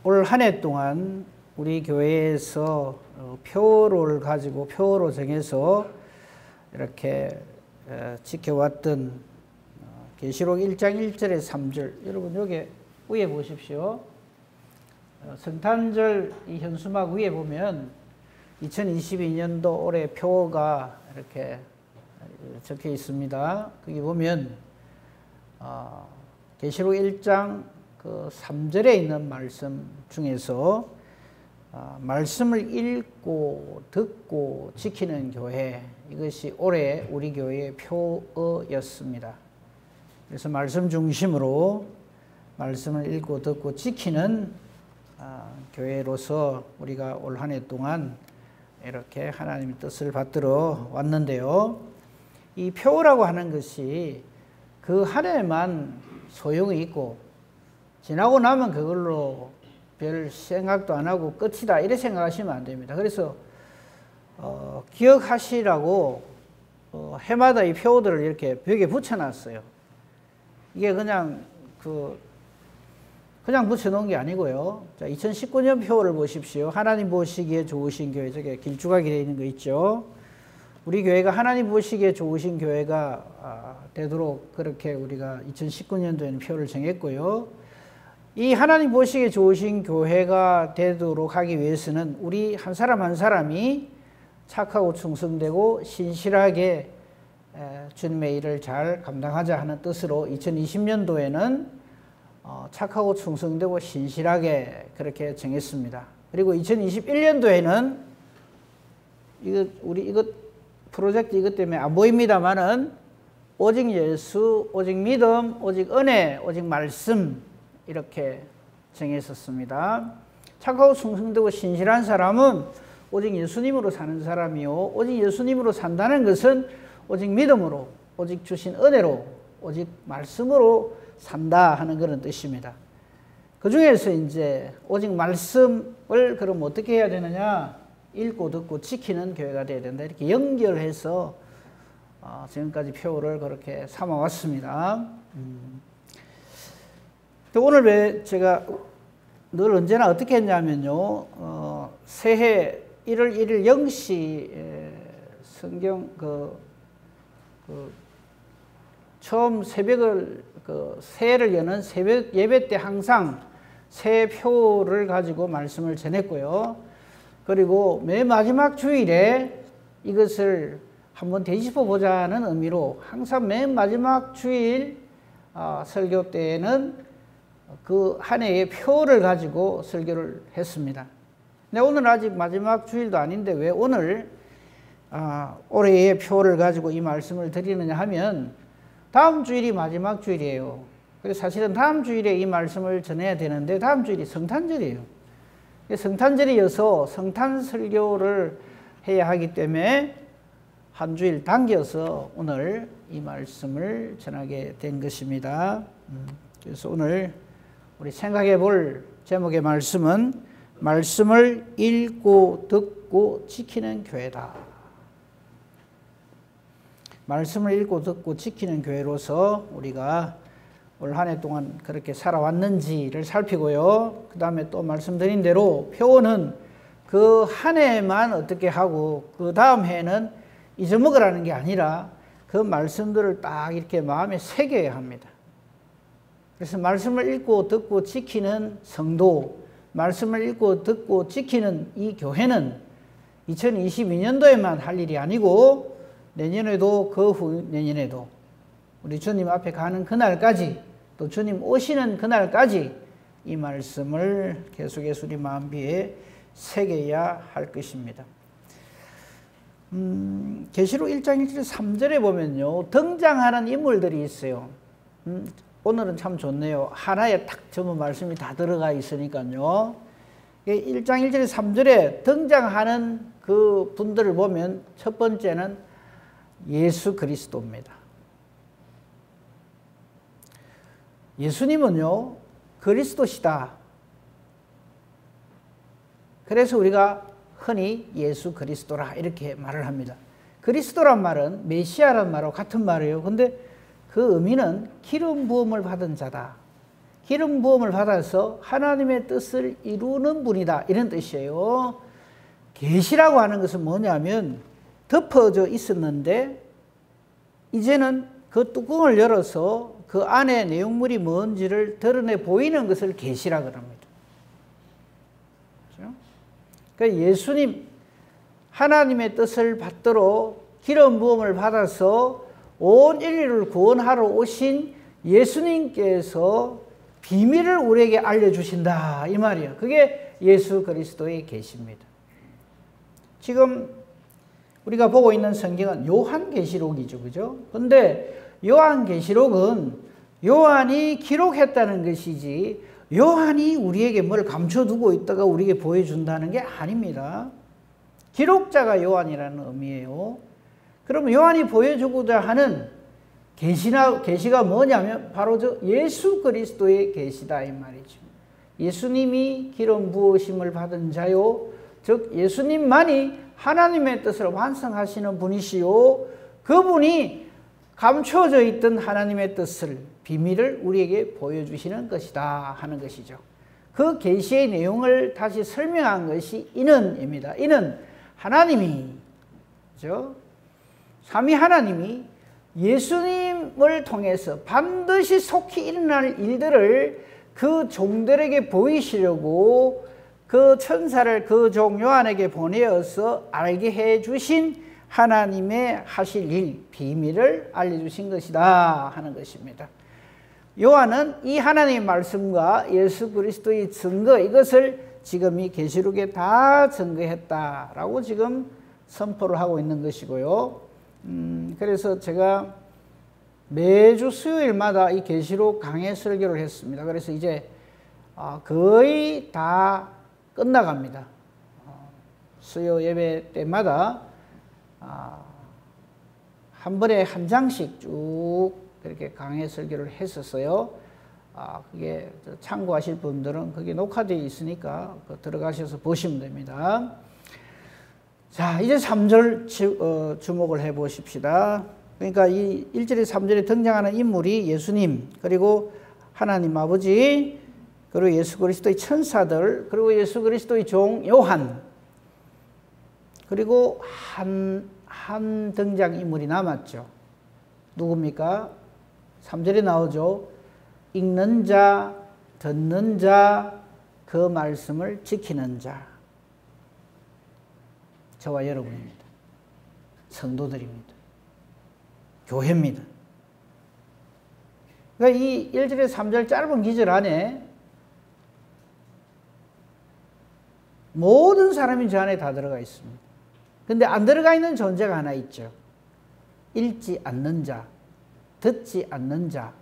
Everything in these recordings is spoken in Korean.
올 한 해 동안 우리 교회에서 표어를 가지고 표어로 정해서 이렇게 지켜왔던 계시록 1장 1절에 3절, 여러분 여기 위에 보십시오. 성탄절 이 현수막 위에 보면 2022년도 올해 표어가 이렇게 적혀 있습니다. 거기 보면 계시록 1장 그 3절에 있는 말씀 중에서 말씀을 읽고 듣고 지키는 교회, 이것이 올해 우리 교회의 표어였습니다. 그래서 말씀 중심으로 말씀을 읽고 듣고 지키는 교회로서 우리가 올 한 해 동안 이렇게 하나님의 뜻을 받들어 왔는데요. 이 표어라고 하는 것이 그 한 해만 소용이 있고 지나고 나면 그걸로 별 생각도 안 하고 끝이다 이렇게 생각하시면 안 됩니다. 그래서 기억하시라고 해마다 이 표어들을 이렇게 벽에 붙여놨어요. 이게 그냥 붙여놓은 게 아니고요. 자, 2019년 표어를 보십시오. 하나님 보시기에 좋으신 교회, 저게 길쭉하게 되어 있는 거 있죠. 우리 교회가 하나님 보시기에 좋으신 교회가 되도록 그렇게 우리가 2019년도에는 표를 정했고요. 이 하나님 보시기에 좋으신 교회가 되도록 하기 위해서는 우리 한 사람 한 사람이 착하고 충성되고 신실하게 주님의 일을 잘 감당하자 하는 뜻으로 2020년도에는 착하고 충성되고 신실하게 그렇게 정했습니다. 그리고 2021년도에는 이것 프로젝트 이것 때문에 안 보입니다만은 오직 예수, 오직 믿음, 오직 은혜, 오직 말씀 이렇게 정했었습니다. 착하고 충성되고 신실한 사람은 오직 예수님으로 사는 사람이요. 오직 예수님으로 산다는 것은 오직 믿음으로, 오직 주신 은혜로, 오직 말씀으로 산다 하는 그런 뜻입니다. 그 중에서 이제 오직 말씀을 그럼 어떻게 해야 되느냐? 읽고 듣고 지키는 교회가 되어야 된다. 이렇게 연결해서 지금까지 표어를 그렇게 삼아왔습니다. 오늘 왜 제가 늘 언제나 어떻게 했냐면요. 새해 1월 1일 0시 성경 처음 새해를 여는 새벽 예배 때 항상 새표를 가지고 말씀을 전했고요. 그리고 맨 마지막 주일에 이것을 한번 되짚어 보자는 의미로 항상 맨 마지막 주일 설교 때에는 그 한 해의 표를 가지고 설교를 했습니다. 근데 오늘 아직 마지막 주일도 아닌데 왜 오늘 올해의 표를 가지고 이 말씀을 드리느냐 하면 다음 주일이 마지막 주일이에요. 그래서 사실은 다음 주일에 이 말씀을 전해야 되는데 다음 주일이 성탄절이에요. 성탄절이어서 성탄 설교를 해야 하기 때문에 한 주일 당겨서 오늘 이 말씀을 전하게 된 것입니다. 그래서 오늘 우리 생각해 볼 제목의 말씀은 말씀을 읽고 듣고 지키는 교회다. 말씀을 읽고 듣고 지키는 교회로서 우리가 올 한 해 동안 그렇게 살아왔는지를 살피고요. 그 다음에 또 말씀드린 대로 표어는 그 한 해만 어떻게 하고 그 다음 해는 잊어먹으라는 게 아니라 그 말씀들을 딱 이렇게 마음에 새겨야 합니다. 그래서 말씀을 읽고 듣고 지키는 성도, 말씀을 읽고 듣고 지키는 이 교회는 2022년도에만 할 일이 아니고 내년에도 그 후 내년에도 우리 주님 앞에 가는 그날까지 또 주님 오시는 그날까지 이 말씀을 계속해서 우리 마음비에 새겨야 할 것입니다. 계시록 1장 1절 3절에 보면요. 등장하는 인물들이 있어요. 오늘은 참 좋네요. 하나에 딱 전부 말씀이 다 들어가 있으니까요. 1장 1절 3절에 등장하는 그 분들을 보면 첫 번째는 예수 그리스도입니다. 예수님은요, 그리스도시다. 그래서 우리가 흔히 예수 그리스도라 이렇게 말을 합니다. 그리스도란 말은 메시아란 말하고 같은 말이에요. 근데 그 의미는 기름 부음을 받은 자다. 기름 부음을 받아서 하나님의 뜻을 이루는 분이다, 이런 뜻이에요. 계시라고 하는 것은 뭐냐면 덮어져 있었는데 이제는 그 뚜껑을 열어서 그 안에 내용물이 뭔지를 드러내 보이는 것을 계시라고 합니다. 그렇죠? 그러니까 예수님, 하나님의 뜻을 받도록 기름 부음을 받아서 온 인류를 구원하러 오신 예수님께서 비밀을 우리에게 알려주신다, 이 말이에요. 그게 예수 그리스도의 계시입니다. 지금 우리가 보고 있는 성경은 요한계시록이죠, 그죠? 근데 요한계시록은 요한이 기록했다는 것이지 요한이 우리에게 뭘 감춰두고 있다가 우리에게 보여준다는 게 아닙니다. 기록자가 요한이라는 의미예요. 그러면 요한이 보여주고자 하는 계시가 뭐냐면 바로 저 예수 그리스도의 계시다, 이 말이죠. 예수님이 기름 부으심을 받은 자요, 즉 예수님만이 하나님의 뜻을 완성하시는 분이시요, 그분이 감춰져 있던 하나님의 뜻을, 비밀을 우리에게 보여주시는 것이다 하는 것이죠. 그 계시의 내용을 다시 설명한 것이 이는입니다. 이는 하나님이, 그죠? 삼위 하나님이 예수님을 통해서 반드시 속히 일어날 일들을 그 종들에게 보이시려고 그 천사를 그 종 요한에게 보내어서 알게 해 주신 하나님의 하실 일, 비밀을 알려주신 것이다 하는 것입니다. 요한은 이 하나님의 말씀과 예수 그리스도의 증거, 이것을 지금 이 계시록에 다 증거했다라고 지금 선포를 하고 있는 것이고요. 그래서 제가 매주 수요일마다 이 계시록 강해 설교를 했습니다. 그래서 이제 거의 다 끝나갑니다. 수요 예배 때마다 한 번에 한 장씩 쭉 이렇게 강해 설교를 했었어요. 그게 참고하실 분들은 그게 녹화되어 있으니까 들어가셔서 보시면 됩니다. 자, 이제 3절 주목을 해 보십시다. 그러니까 이 1절에 3절에 등장하는 인물이 예수님, 그리고 하나님 아버지, 그리고 예수 그리스도의 천사들, 그리고 예수 그리스도의 종 요한, 그리고 한 등장인물이 남았죠. 누굽니까? 3절에 나오죠. 읽는 자, 듣는 자, 그 말씀을 지키는 자. 저와 여러분입니다. 성도들입니다. 교회입니다. 그러니까 이 1절에 3절 짧은 기절 안에 모든 사람이 저 안에 다 들어가 있습니다. 근데 안 들어가 있는 존재가 하나 있죠. 읽지 않는 자, 듣지 않는 자,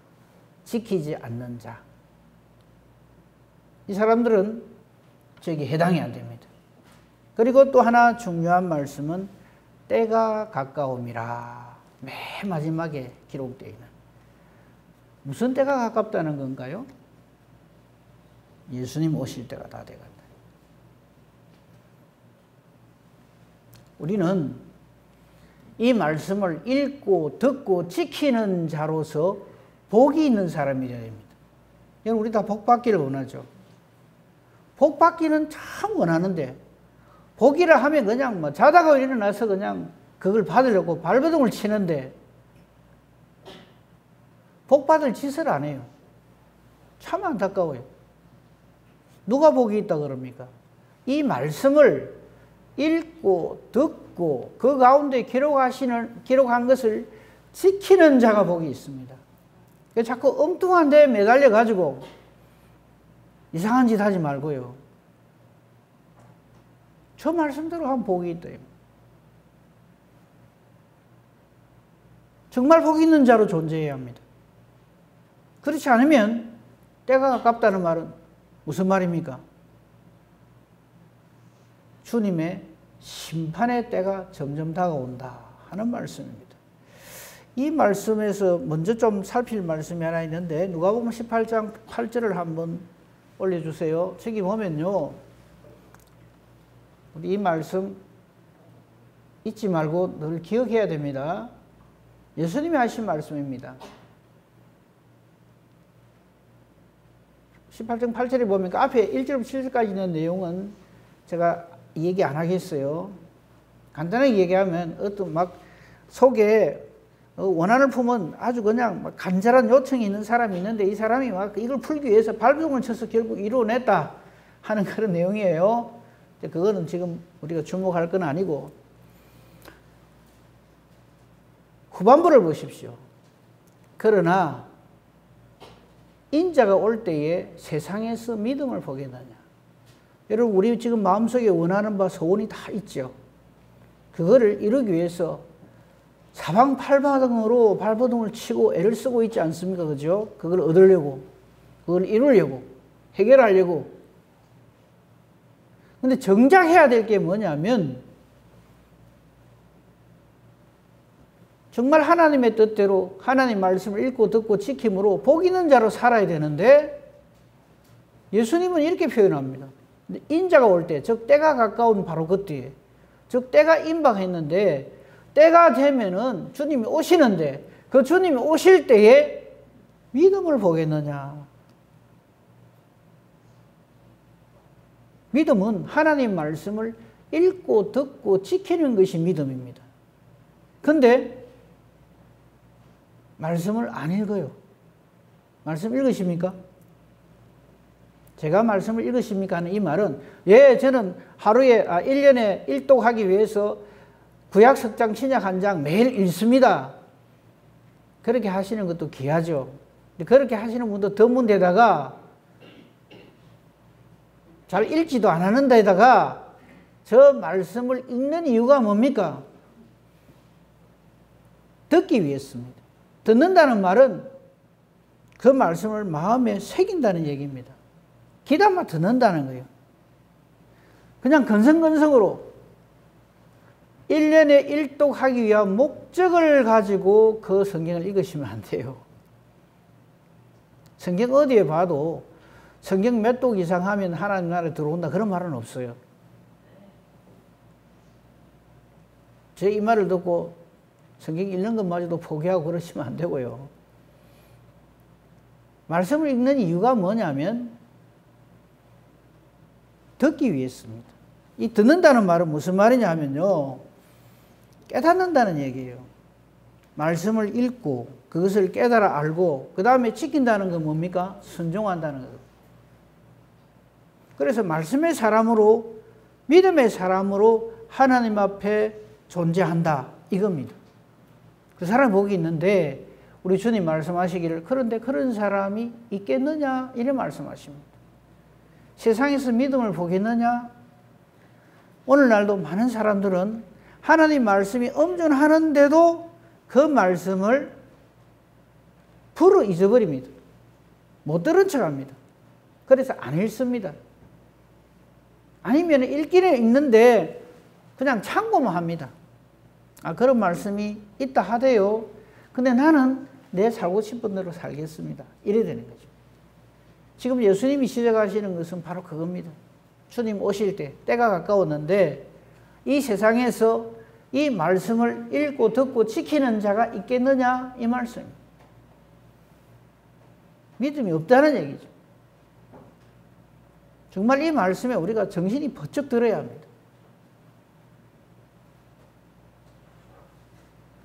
지키지 않는 자. 이 사람들은 저에게 해당이 안 됩니다. 그리고 또 하나 중요한 말씀은 때가 가까움이라, 맨 마지막에 기록되어 있는. 무슨 때가 가깝다는 건가요? 예수님 오실 때가 다 돼간다. 우리는 이 말씀을 읽고 듣고 지키는 자로서 복이 있는 사람이 되어야 됩니다. 여러분, 우리 다 복 받기를 원하죠. 복 받기는 참 원하는데 복이라 하면 그냥 뭐 자다가 일어나서 그냥 그걸 받으려고 발버둥을 치는데 복 받을 짓을 안 해요. 참 안타까워요. 누가 복이 있다 그럽니까? 이 말씀을 읽고 듣고 그 가운데 기록한 것을 지키는 자가 복이 있습니다. 자꾸 엉뚱한 데에 매달려 가지고 이상한 짓 하지 말고요. 저 말씀대로 하면 복이 있다. 정말 복 있는 자로 존재해야 합니다. 그렇지 않으면 때가 가깝다는 말은 무슨 말입니까? 주님의 심판의 때가 점점 다가온다 하는 말씀입니다. 이 말씀에서 먼저 좀 살필 말씀이 하나 있는데 누가복음 18장 8절을 한번 올려주세요. 저기 보면요, 우리 이 말씀 잊지 말고 늘 기억해야 됩니다. 예수님이 하신 말씀입니다. 18장 8절에 보면 그 앞에 1절부터 7절까지 있는 내용은 제가 얘기 안 하겠어요. 간단하게 얘기하면 어떤 막 속에 원한을 품은 아주 그냥 막 간절한 요청이 있는 사람이 있는데 이 사람이 막 이걸 풀기 위해서 발버둥을 쳐서 결국 이루어냈다 하는 그런 내용이에요. 그거는 지금 우리가 주목할 건 아니고 후반부를 보십시오. 그러나 인자가 올 때에 세상에서 믿음을 보겠느냐. 여러분 우리 지금 마음속에 원하는 바 소원이 다 있죠. 그거를 이루기 위해서 사방팔방으로 발버둥을 치고 애를 쓰고 있지 않습니까? 그죠? 그걸 얻으려고, 그걸 이루려고, 해결하려고. 근데 정작 해야 될 게 뭐냐면 정말 하나님의 뜻대로 하나님 말씀을 읽고 듣고 지킴으로 복 있는 자로 살아야 되는데 예수님은 이렇게 표현합니다. 인자가 올 때, 즉 때가 가까운 바로 그때에, 즉 때가 임박했는데 때가 되면은 주님이 오시는데 그 주님이 오실 때에 믿음을 보겠느냐. 믿음은 하나님 말씀을 읽고 듣고 지키는 것이 믿음입니다. 근데 말씀을 안 읽어요. 말씀 읽으십니까? 제가 말씀을 읽으십니까? 하는 이 말은 예, 저는 하루에 1년에 1독하기 위해서 구약 석장, 신약 한 장 매일 읽습니다. 그렇게 하시는 것도 귀하죠. 그렇게 하시는 분도 드문데다가 잘 읽지도 안 하는 데다가 저 말씀을 읽는 이유가 뭡니까? 듣기 위해서입니다. 듣는다는 말은 그 말씀을 마음에 새긴다는 얘기입니다. 귀담아 듣는다는 거예요. 그냥 건성건성으로 1년에 1독하기 위한 목적을 가지고 그 성경을 읽으시면 안 돼요. 성경 어디에 봐도 성경 몇 독 이상 하면 하나님 나라에 들어온다 그런 말은 없어요. 제 이 말을 듣고 성경 읽는 것마저도 포기하고 그러시면 안 되고요. 말씀을 읽는 이유가 뭐냐면 듣기 위해서입니다. 이 듣는다는 말은 무슨 말이냐 하면요. 깨닫는다는 얘기예요. 말씀을 읽고 그것을 깨달아 알고 그 다음에 지킨다는 건 뭡니까? 순종한다는 거예요. 그래서 말씀의 사람으로 믿음의 사람으로 하나님 앞에 존재한다 이겁니다. 그 사람 복이 있는데 우리 주님 말씀하시기를 그런데 그런 사람이 있겠느냐 이래 말씀하십니다. 세상에서 믿음을 보겠느냐? 오늘날도 많은 사람들은 하나님 말씀이 엄존하는데도 그 말씀을 불어 잊어버립니다. 못 들은 척합니다. 그래서 안 읽습니다. 아니면 읽기는 읽는데 그냥 참고만 합니다. 그런 말씀이 있다 하대요. 근데 나는 내 살고 싶은 대로 살겠습니다. 이래 되는 거죠. 지금 예수님이 시작하시는 것은 바로 그겁니다. 주님 오실 때 때가 가까웠는데 이 세상에서 이 말씀을 읽고 듣고 지키는 자가 있겠느냐 이 말씀입니다. 믿음이 없다는 얘기죠. 정말 이 말씀에 우리가 정신이 번쩍 들어야 합니다.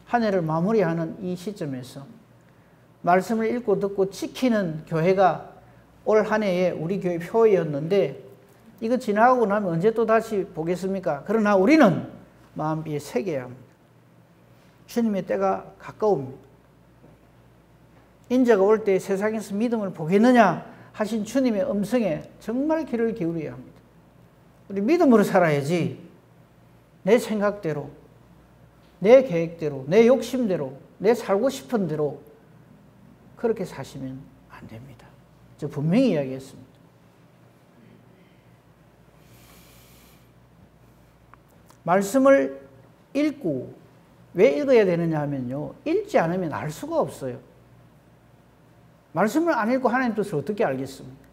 한 해를 마무리하는 이 시점에서 말씀을 읽고 듣고 지키는 교회가 올 한 해에 우리 교회 표였는데 이거 지나가고 나면 언제 또 다시 보겠습니까? 그러나 우리는 마음비에 새겨야 합니다. 주님의 때가 가까웁니다. 인자가 올 때 세상에서 믿음을 보겠느냐 하신 주님의 음성에 정말 귀를 기울여야 합니다. 우리 믿음으로 살아야지 내 생각대로 내 계획대로 내 욕심대로 내 살고 싶은 대로 그렇게 사시면 안 됩니다. 저 분명히 이야기했습니다. 말씀을 읽고 왜 읽어야 되느냐 하면요. 읽지 않으면 알 수가 없어요. 말씀을 안 읽고 하나님 뜻을 어떻게 알겠습니까?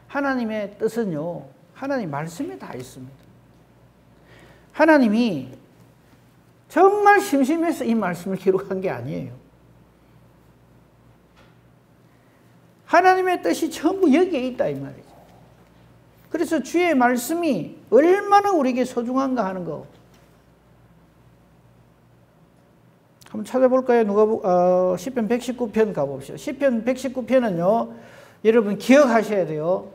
하나님의 뜻은요. 하나님 말씀에 다 있습니다. 하나님이 정말 심심해서 이 말씀을 기록한 게 아니에요. 하나님의 뜻이 전부 여기에 있다 이 말이죠. 그래서 주의 말씀이 얼마나 우리에게 소중한가 하는 거 한번 찾아볼까요? 시편 119편 가봅시다. 시편 119편은요 여러분 기억하셔야 돼요.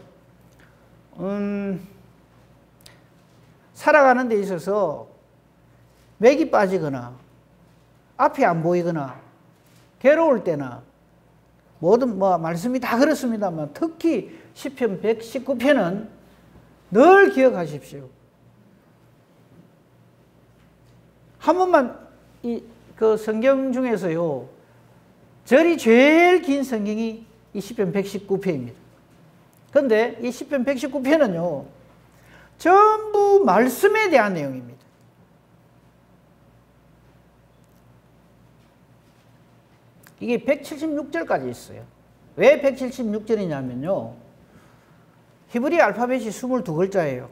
살아가는 데 있어서 맥이 빠지거나 앞이 안 보이거나 괴로울 때나 모든 말씀이 다 그렇습니다만 특히 시편 119편은 늘 기억하십시오. 한 번만 그 성경 중에서요 절이 제일 긴 성경이 이 시편 119편입니다. 그런데 이 시편 119편은요 전부 말씀에 대한 내용입니다. 이게 176절까지 있어요. 왜 176절이냐면요 히브리 알파벳이 22글자예요.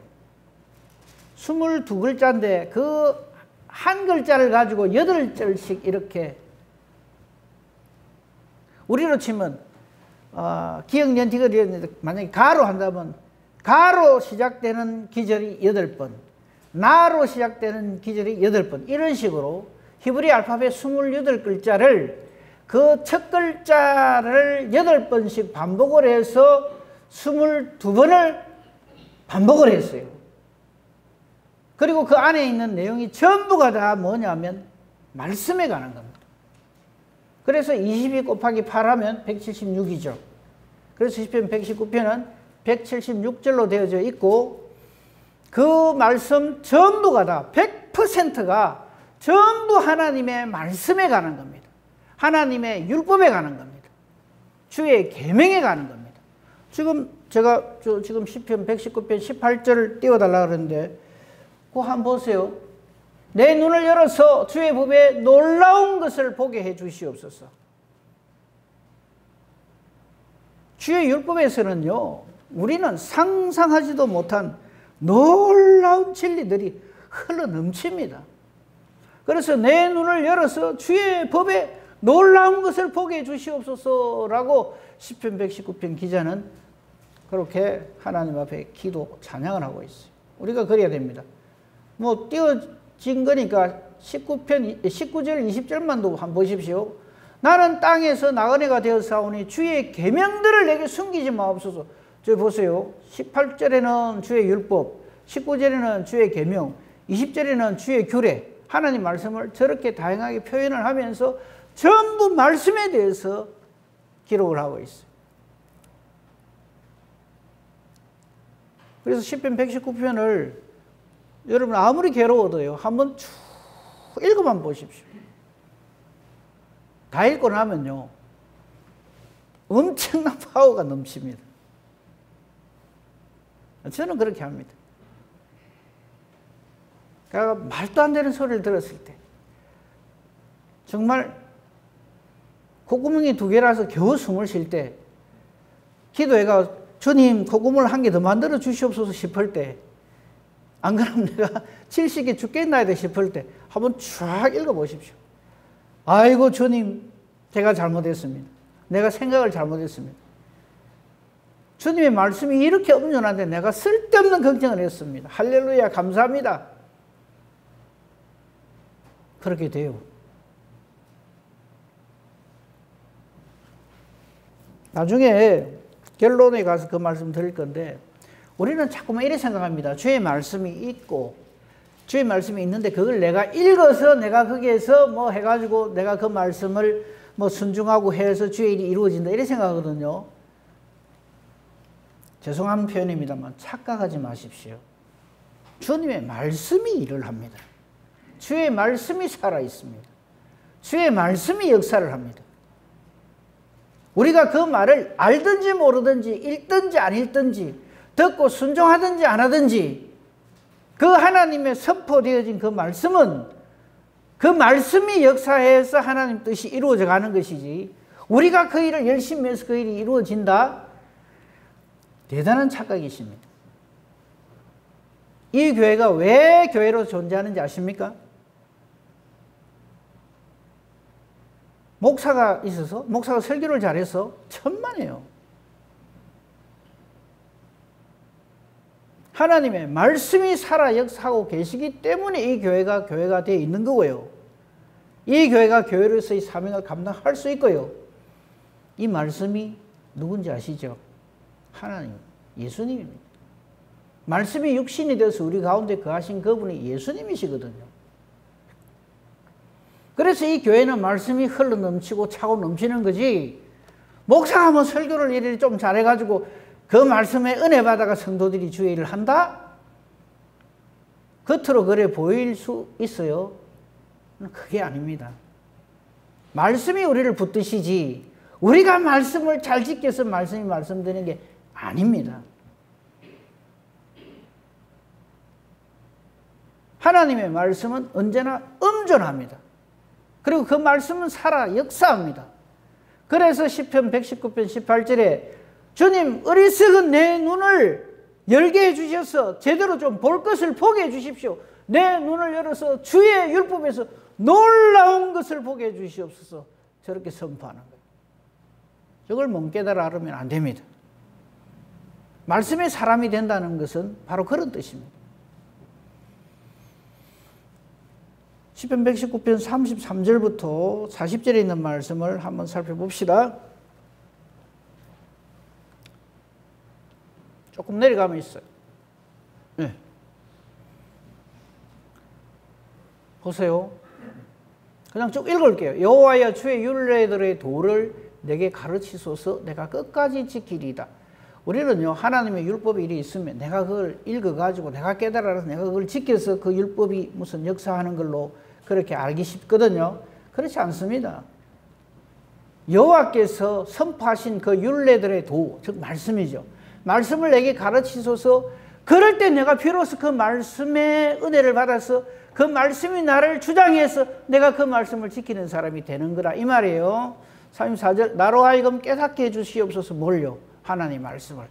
22글자인데 그 한 글자를 가지고 8절씩 이렇게 우리로 치면 기억연티가 만약에 가로 한다면 가로 시작되는 기절이 8번, 나로 시작되는 기절이 8번 이런 식으로 히브리 알파벳 28글자를 그 첫 글자를 8번씩 반복을 해서 22번을 반복을 했어요. 그리고 그 안에 있는 내용이 전부가 다 뭐냐면 말씀에 관한 겁니다. 그래서 22 곱하기 8 하면 176이죠. 그래서 시편 119편은 176절로 되어져 있고 그 말씀 전부가 다 100%가 전부 하나님의 말씀에 관한 겁니다. 하나님의 율법에 관한 겁니다. 주의 계명에 관한 겁니다. 지금 제가 지금 시편 119편 18절을 띄워달라 그러는데 그거 한번 보세요. 내 눈을 열어서 주의 법에 놀라운 것을 보게 해 주시옵소서. 주의 율법에서는요 우리는 상상하지도 못한 놀라운 진리들이 흘러 넘칩니다. 그래서 내 눈을 열어서 주의 법에 놀라운 것을 보게 해 주시옵소서라고 시편 119편 기자는 그렇게 하나님 앞에 기도 찬양을 하고 있어요. 우리가 그래야 됩니다. 뭐 띄워진 거니까 19절 20절만도 한번 보십시오. 나는 땅에서 나그네가 되었사오니 주의 계명들을 내게 숨기지 마옵소서. 저기 보세요. 18절에는 주의 율법, 19절에는 주의 계명, 20절에는 주의 규례, 하나님 말씀을 저렇게 다양하게 표현을 하면서 전부 말씀에 대해서 기록을 하고 있어요. 그래서 시편 119편을 여러분 아무리 괴로워도요 한번 쭉 읽어만 보십시오. 다 읽고 나면요 엄청난 파워가 넘칩니다. 저는 그렇게 합니다. 그러니까 말도 안 되는 소리를 들었을 때 정말 콧구멍이 2개라서 겨우 숨을 쉴 때 기도해가 주님 콧구멍을 1개 더 만들어 주시옵소서 싶을 때 안 그러면 내가 70개 죽겠나이다 싶을 때 한번 쫙 읽어보십시오. 아이고 주님 제가 잘못했습니다. 내가 생각을 잘못했습니다. 주님의 말씀이 이렇게 엄연한데 내가 쓸데없는 걱정을 했습니다. 할렐루야 감사합니다. 그렇게 돼요. 나중에 결론에 가서 그 말씀 드릴 건데 우리는 자꾸만 이렇게 생각합니다. 주의 말씀이 있고 주의 말씀이 있는데 그걸 내가 읽어서 내가 거기에서 뭐 해가지고 내가 그 말씀을 뭐 순종하고 해서 주의 일이 이루어진다 이렇게 생각하거든요. 죄송한 표현입니다만 착각하지 마십시오. 주님의 말씀이 일을 합니다. 주의 말씀이 살아있습니다. 주의 말씀이 역사를 합니다. 우리가 그 말을 알든지 모르든지 읽든지 안 읽든지 듣고 순종하든지 안 하든지 그 하나님의 선포되어진 그 말씀은 그 말씀이 역사해서 하나님 뜻이 이루어져 가는 것이지 우리가 그 일을 열심히 해서 그 일이 이루어진다? 대단한 착각이십니다. 이 교회가 왜 교회로 존재하는지 아십니까? 목사가 있어서 목사가 설교를 잘해서 천만에요. 하나님의 말씀이 살아 역사하고 계시기 때문에 이 교회가 되어 있는 거고요. 이 교회가 교회로서의 사명을 감당할 수 있고요. 이 말씀이 누군지 아시죠? 하나님, 예수님입니다. 말씀이 육신이 되어서 우리 가운데 거하신 그분이 예수님이시거든요. 그래서 이 교회는 말씀이 흘러 넘치고 차고 넘치는 거지, 목사가 한번 설교를 이리 좀 잘해가지고 그 말씀에 은혜 받아가 성도들이 주의 일을 한다? 겉으로 그래 보일 수 있어요. 그게 아닙니다. 말씀이 우리를 붙드시지 우리가 말씀을 잘 지켜서 말씀이 말씀드리는 게 아닙니다. 하나님의 말씀은 언제나 엄존합니다. 그리고 그 말씀은 살아 역사합니다. 그래서 시편 119편 18절에 주님 어리석은 내 눈을 열게 해주셔서 제대로 좀 볼 것을 보게 해주십시오. 내 눈을 열어서 주의 율법에서 놀라운 것을 보게 해주시옵소서. 저렇게 선포하는 거예요. 저걸 못 깨달아 알으면 안 됩니다. 말씀의 사람이 된다는 것은 바로 그런 뜻입니다. 시편 119편 33절부터 40절에 있는 말씀을 한번 살펴봅시다. 조금 내려가면 있어요. 네. 보세요. 그냥 쭉 읽을게요. 여호와여 주의 율례들의 도를 내게 가르치소서. 내가 끝까지 지키리이다. 우리는요, 하나님의 율법이 일이 있으면 내가 그걸 읽어가지고 내가 깨달아서 내가 그걸 지켜서 그 율법이 무슨 역사하는 걸로 그렇게 알기 쉽거든요. 그렇지 않습니다. 여호와께서 선포하신 그 율례들의 도, 즉 말씀이죠. 말씀을 내게 가르치소서. 그럴 때 내가 비로소 그 말씀의 은혜를 받아서 그 말씀이 나를 주장해서 내가 그 말씀을 지키는 사람이 되는 거라 이 말이에요. 34절 나로 하여금 깨닫게 해주시옵소서. 뭘요? 하나님 말씀을.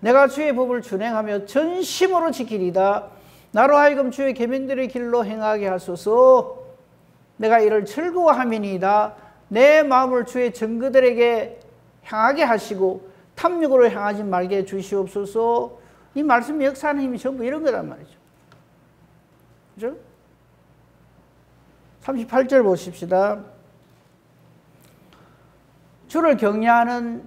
내가 주의 법을 준행하며 전심으로 지키리다. 나로 하여금 주의 계명들의 길로 행하게 하소서. 내가 이를 즐거워함이니이다. 내 마음을 주의 증거들에게 향하게 하시고 탐욕으로 향하지 말게 해주시옵소서. 이 말씀의 역사하는 힘이 전부 이런 거란 말이죠. 그죠? 38절 보십시다. 주를 경외하는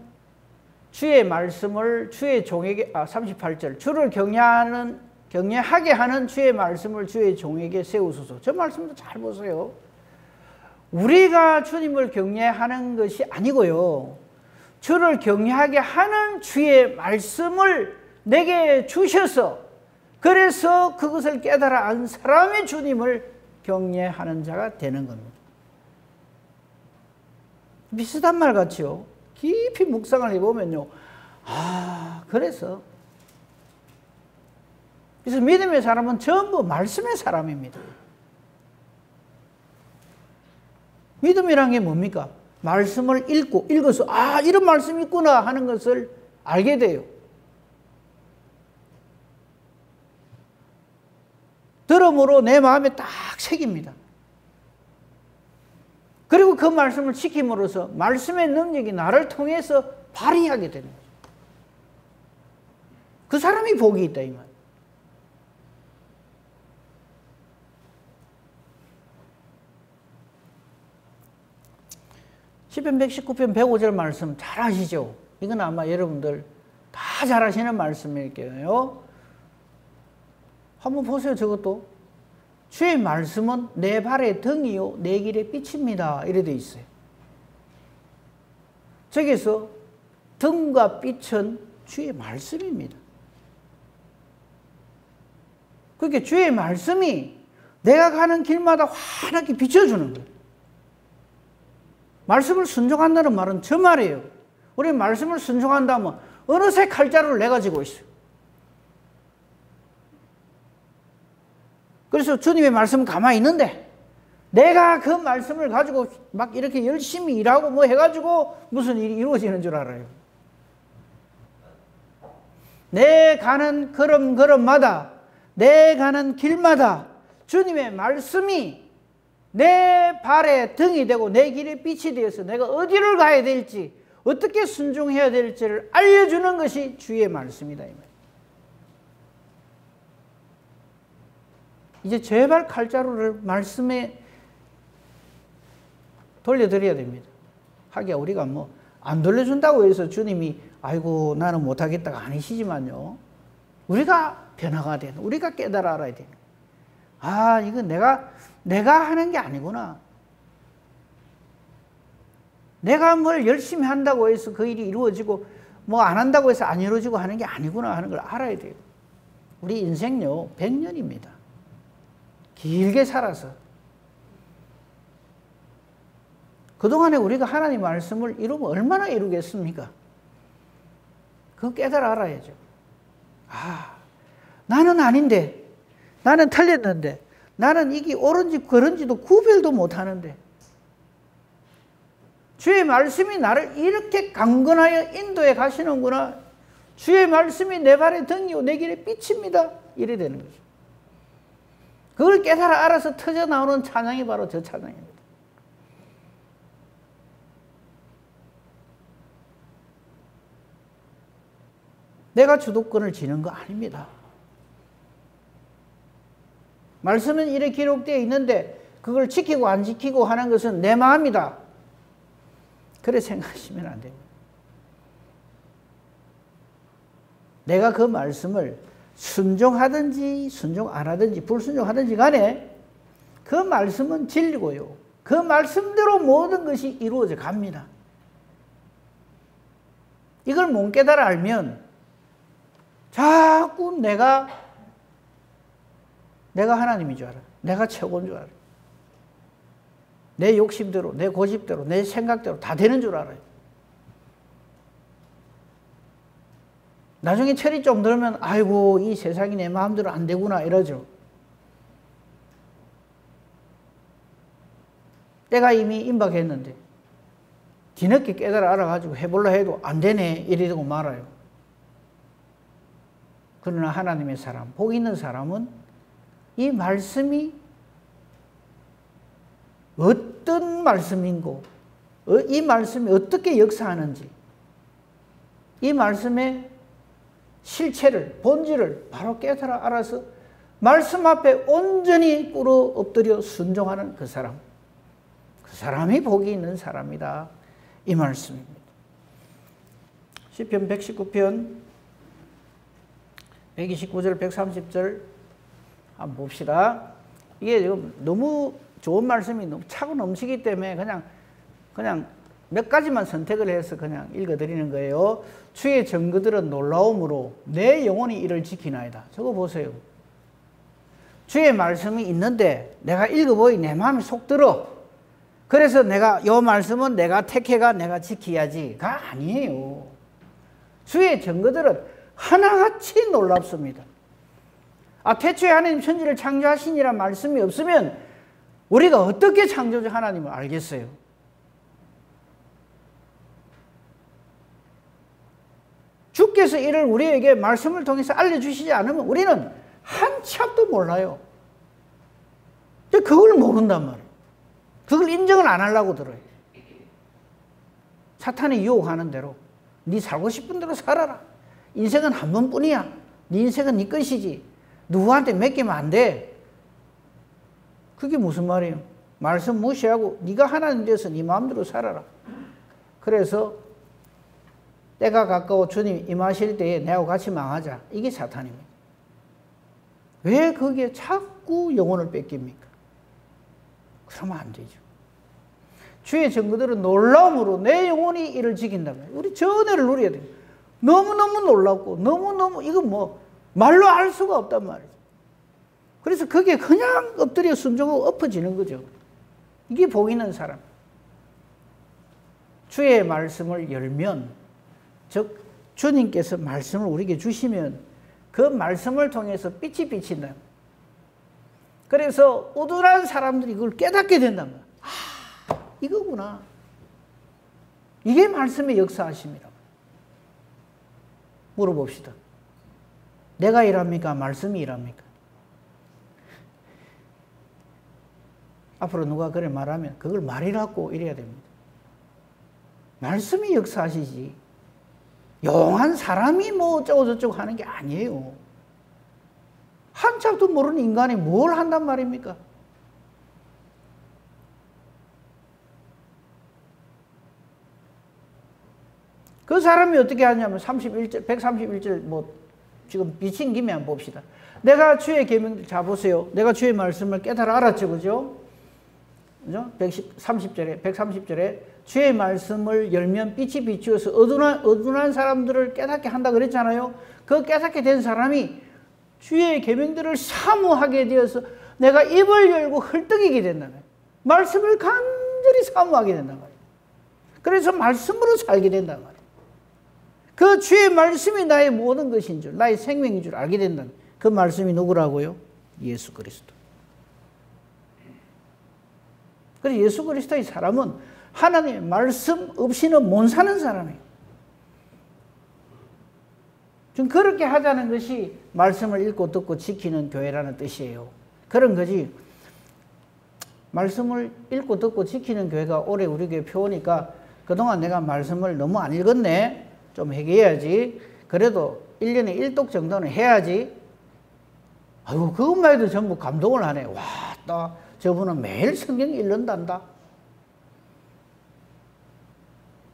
주의 말씀을 주의 종에게 38절 주를 경외하게 하는 주의 말씀을 주의 종에게 세우소서. 저 말씀도 잘 보세요. 우리가 주님을 경외하는 것이 아니고요, 주를 경외하게 하는 주의 말씀을 내게 주셔서 그래서 그것을 깨달아 안 사람이 주님을 경외하는 자가 되는 겁니다. 비슷한 말 같죠? 깊이 묵상을 해보면요, 그래서 믿음의 사람은 전부 말씀의 사람입니다. 믿음이란 게 뭡니까? 말씀을 읽어서 이런 말씀이 있구나 하는 것을 알게 돼요. 들음으로 내 마음에 딱 새깁니다. 그리고 그 말씀을 지킴으로써 말씀의 능력이 나를 통해서 발휘하게 되는 거죠. 그 사람이 복이 있다 이 말. 시편 119편 105절 말씀 잘 아시죠? 이건 아마 여러분들 다 잘 아시는 말씀일 거예요. 한번 보세요. 저것도 주의 말씀은 내 발의 등이요 내 길의 빛입니다. 이래 돼 있어요. 저기서 등과 빛은 주의 말씀입니다. 그렇게 주의 말씀이 내가 가는 길마다 환하게 비춰주는 거예요. 말씀을 순종한다는 말은 저 말이에요. 우리 말씀을 순종한다면 어느새 칼자루를 내가 쥐고 있어요. 그래서 주님의 말씀은 가만히 있는데 내가 그 말씀을 가지고 막 이렇게 열심히 일하고 뭐 해가지고 무슨 일이 이루어지는 줄 알아요. 내 가는 걸음걸음마다 내 가는 길마다 주님의 말씀이 내 발의 등이 되고 내 길의 빛이 되어서 내가 어디를 가야 될지 어떻게 순종해야 될지를 알려주는 것이 주의 말씀이다 이 말이에요. 이제 제발 칼자루를 말씀에 돌려드려야 됩니다. 하기야 우리가 뭐 안 돌려준다고 해서 주님이 아이고 나는 못하겠다가 아니시지만요. 우리가 변화가 되는, 우리가 깨달아 알아야 되는. 아, 이거 내가 하는 게 아니구나. 내가 뭘 열심히 한다고 해서 그 일이 이루어지고 뭐 안 한다고 해서 안 이루어지고 하는 게 아니구나 하는 걸 알아야 돼요. 우리 인생요 100년입니다. 길게 살아서 그동안에 우리가 하나님 말씀을 이루면 얼마나 이루겠습니까? 그거 깨달아 알아야죠. 아, 나는 아닌데, 나는 틀렸는데, 나는 이게 옳은지 그른지도 구별도 못하는데 주의 말씀이 나를 이렇게 강건하여 인도해 가시는구나. 주의 말씀이 내 발의 등이요 내 길의 빛입니다. 이래 되는 거죠. 그걸 깨달아 알아서 터져 나오는 찬양이 바로 저 찬양입니다. 내가 주도권을 지는 거 아닙니다. 말씀은 이렇게 기록되어 있는데 그걸 지키고 안 지키고 하는 것은 내 마음이다. 그래 생각하시면 안 됩니다. 내가 그 말씀을 순종하든지 순종 안 하든지 불순종하든지 간에 그 말씀은 진리고요. 그 말씀대로 모든 것이 이루어져 갑니다. 이걸 못 깨달아 알면 자꾸 내가 하나님인 줄 알아. 내가 최고인 줄 알아. 내 욕심대로, 내 고집대로, 내 생각대로 다 되는 줄 알아요. 나중에 철이 좀 들면 아이고 이 세상이 내 마음대로 안 되구나 이러죠. 때가 이미 임박했는데 뒤늦게 깨달아 알아가지고 해볼라 해도 안 되네 이러고 말아요. 그러나 하나님의 사람, 복 있는 사람은 이 말씀이 어떤 말씀인고 이 말씀이 어떻게 역사하는지 이 말씀의 실체를, 본질을 바로 깨달아 알아서 말씀 앞에 온전히 꿇어 엎드려 순종하는 그 사람. 그 사람이 복이 있는 사람이다. 이 말씀입니다. 시편 119편 129절 130절 한번 봅시다. 이게 지금 너무 좋은 말씀이 너무 차고 넘치기 때문에 그냥 몇 가지만 선택을 해서 그냥 읽어드리는 거예요. 주의 증거들은 놀라움으로 내 영혼이 이를 지키나이다. 저거 보세요. 주의 말씀이 있는데 내가 읽어보니 내 마음이 속 들어. 그래서 내가 이 말씀은 내가 택해가 내가 지켜야지가 아니에요. 주의 증거들은 하나같이 놀랍습니다. 태초에 하나님 천지를 창조하시니란 말씀이 없으면 우리가 어떻게 창조주 하나님을 알겠어요? 주께서 이를 우리에게 말씀을 통해서 알려주시지 않으면 우리는 한 치 앞도 몰라요. 근데 그걸 모른단 말이에요. 그걸 인정을 안 하려고 들어요. 사탄이 유혹하는 대로 네 살고 싶은 대로 살아라. 인생은 한 번뿐이야. 네 인생은 네 것이지. 누구한테 맡기면 안 돼. 그게 무슨 말이에요? 말씀 무시하고 네가 하나님 돼서 네 마음대로 살아라. 그래서 때가 가까워 주님 임하실 때에 내하고 같이 망하자. 이게 사탄입니다. 왜 거기에 자꾸 영혼을 뺏깁니까? 그러면 안 되죠. 주의 증거들은 놀라움으로 내 영혼이 이를 지킨다면 우리 전해를 누려야 돼요. 너무너무 놀랍고 너무너무 이건 뭐 말로 알 수가 없단 말이죠. 그래서 그게 그냥 엎드려 순종하고 엎어지는 거죠. 이게 복 있는 사람. 주의 말씀을 열면 즉 주님께서 말씀을 우리에게 주시면 그 말씀을 통해서 빛이 비친다. 그래서 우둔한 사람들이 그걸 깨닫게 된단 말이에요. 이거구나. 이게 말씀의 역사하심이라고. 물어봅시다. 내가 일합니까? 말씀이 일합니까? 앞으로 누가 그래 말하면 그걸 말이라고 이래야 됩니다. 말씀이 역사하시지 용한 사람이 뭐 어쩌고저쩌고 하는 게 아니에요. 한참도 모르는 인간이 뭘 한단 말입니까? 그 사람이 어떻게 하냐면 31절, 131절 뭐 지금 비친 김에 한번 봅시다. 내가 주의 계명들, 자 보세요. 내가 주의 말씀을 깨달아 알았죠, 그죠? 그죠? 130절에 130절에 주의 말씀을 열면 빛이 비추어서 어두운 사람들을 깨닫게 한다 그랬잖아요. 그 깨닫게 된 사람이 주의 계명들을 사모하게 되어서 내가 입을 열고 헐떡이게 된다. 말씀을 간절히 사모하게 된단 말이에요. 그래서 말씀으로 살게 된단 말이에요. 그 주의 말씀이 나의 모든 것인 줄, 나의 생명인 줄 알게 된다는 그 말씀이 누구라고요? 예수 그리스도. 그래서 예수 그리스도의 사람은 하나님의 말씀 없이는 못 사는 사람이에요. 지금 그렇게 하자는 것이 말씀을 읽고 듣고 지키는 교회라는 뜻이에요. 그런 거지. 말씀을 읽고 듣고 지키는 교회가 올해 우리 교회 표니까 그동안 내가 말씀을 너무 안 읽었네. 좀 회개해야지. 그래도 1년에 1독 정도는 해야지. 아이고, 그것만 해도 전부 감동을 하네. 와, 나 저분은 매일 성경 읽는단다.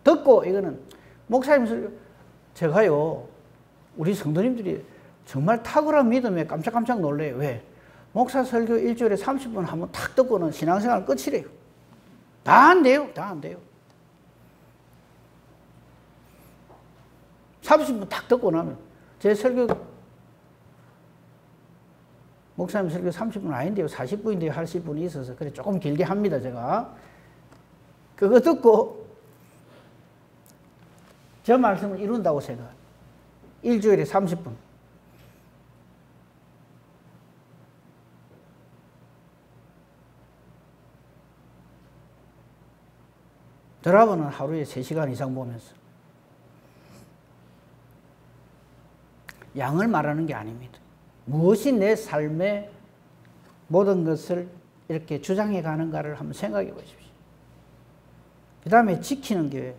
듣고, 이거는, 목사님, 제가요, 우리 성도님들이 정말 탁월한 믿음에 깜짝깜짝 놀래요. 왜? 목사 설교 일주일에 30분 한번 탁 듣고는 신앙생활 끝이래요. 다 안 돼요. 다 안 돼요. 30분 탁 듣고 나면 제 설교 목사님 설교 30분 아닌데요. 40분인데요. 하실 분이 있어서 그래 조금 길게 합니다. 제가 그거 듣고 저 말씀을 이룬다고 생각해요. 일주일에 30분. 드라마는 하루에 3시간 이상 보면서 양을 말하는 게 아닙니다. 무엇이 내 삶의 모든 것을 이렇게 주장해 가는가를 한번 생각해 보십시오. 그 다음에 지키는 교회.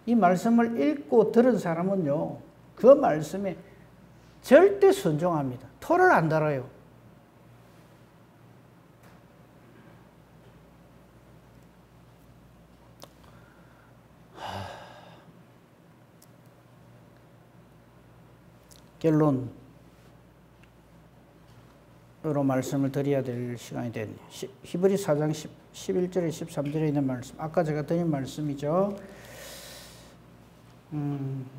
이 말씀을 읽고 들은 사람은요, 그 말씀에 절대 순종합니다. 토를 안 달아요. 결론으로 말씀을 드려야 될 시간이 됐네요. 히브리 4장 11절에 13절에 있는 말씀, 아까 제가 드린 말씀이죠.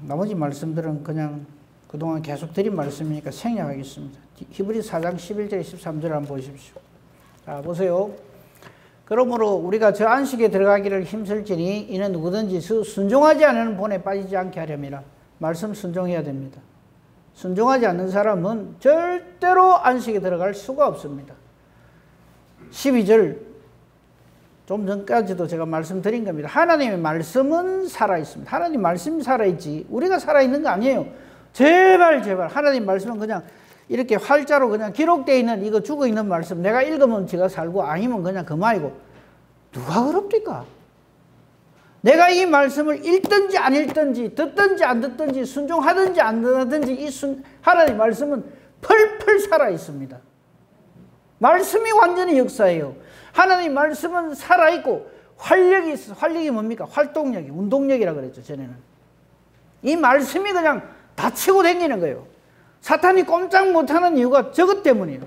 나머지 말씀들은 그냥 그동안 계속 드린 말씀이니까 생략하겠습니다. 히브리 4장 11절에 13절을 한번 보십시오. 자, 보세요. 그러므로 우리가 저 안식에 들어가기를 힘쓸지니 이는 누구든지 순종하지 않는 본에 빠지지 않게 하려니라. 말씀 순종해야 됩니다. 순종하지 않는 사람은 절대로 안식에 들어갈 수가 없습니다. 12절 좀 전까지도 제가 말씀드린 겁니다. 하나님의 말씀은 살아있습니다. 하나님 말씀이 살아있지 우리가 살아있는 거 아니에요. 제발 하나님 말씀은 그냥 이렇게 활자로 그냥 기록되어 있는 이거 죽어있는 말씀 내가 읽으면 제가 살고 아니면 그냥 그만이고 누가 그럽니까? 내가 이 말씀을 읽든지 안 읽든지 듣든지 안 듣든지 순종하든지 안 하든지 이 하나님 말씀은 펄펄 살아있습니다. 말씀이 완전히 역사예요. 하나님 말씀은 살아있고 활력이 있어. 활력이 뭡니까? 활동력이, 운동력이라 그랬죠, 전에는. 이 말씀이 그냥 다치고 다니는 거예요. 사탄이 꼼짝 못하는 이유가 저것 때문이에요.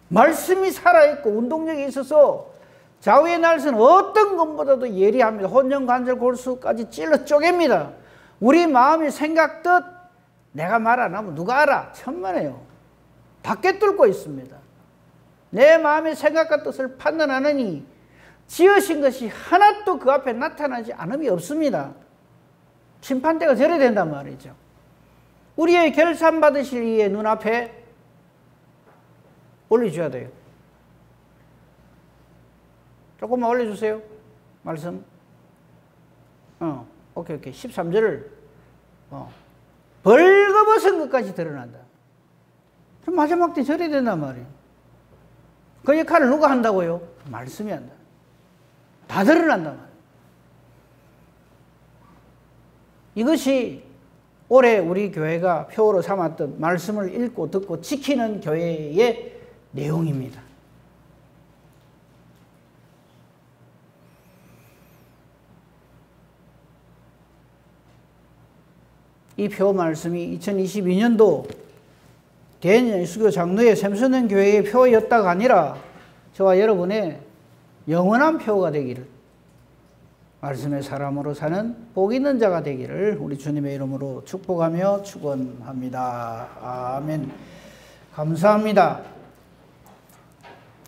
말씀이 살아있고 운동력이 있어서 좌우의 날선 어떤 것보다도 예리합니다. 혼전, 관절, 골수까지 찔러 쪼갭니다. 우리 마음이 생각, 뜻, 내가 말 안 하면 누가 알아? 천만에요. 다 꿰뚫고 있습니다. 내 마음의 생각과 뜻을 판단하느니 지으신 것이 하나도 그 앞에 나타나지 않음이 없습니다. 심판대가 저래 된단 말이죠. 우리의 결산받으실 이의 눈앞에 올려줘야 돼요. 조금만 올려주세요. 말씀. 오케이. 13절을 벌거벗은 것까지 드러난다. 마지막 때 저래 된단 말이에요. 그 역할을 누가 한다고요? 말씀이 한다. 다 드러난단 말이에요. 이것이 올해 우리 교회가 표어로 삼았던 말씀을 읽고 듣고 지키는 교회의 내용입니다. 이 표 말씀이 2022년도 대한예수교 장로의 샘서는 교회의 표였다가 아니라 저와 여러분의 영원한 표가 되기를, 말씀의 사람으로 사는 복 있는 자가 되기를 우리 주님의 이름으로 축복하며 축원합니다. 아멘. 감사합니다.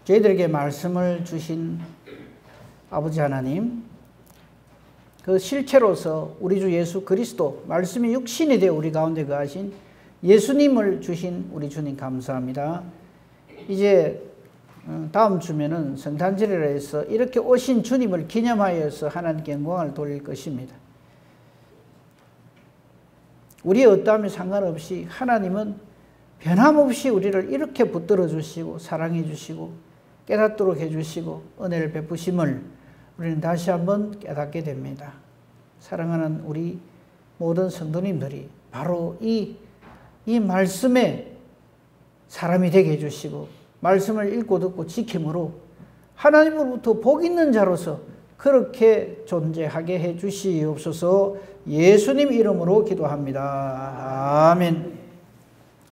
저희들에게 말씀을 주신 아버지 하나님, 그 실체로서 우리 주 예수 그리스도, 말씀이 육신이 되어 우리 가운데 거하신 예수님을 주신 우리 주님 감사합니다. 이제 다음 주면은 성탄절이라 해서 이렇게 오신 주님을 기념하여서 하나님께 영광을 돌릴 것입니다. 우리의 어떠함에 상관없이 하나님은 변함없이 우리를 이렇게 붙들어 주시고 사랑해 주시고 깨닫도록 해 주시고 은혜를 베푸심을 우리는 다시 한번 깨닫게 됩니다. 사랑하는 우리 모든 성도님들이 바로 이 말씀의 사람이 되게 해주시고 말씀을 읽고 듣고 지킴으로 하나님으로부터 복 있는 자로서 그렇게 존재하게 해주시옵소서. 예수님 이름으로 기도합니다. 아멘.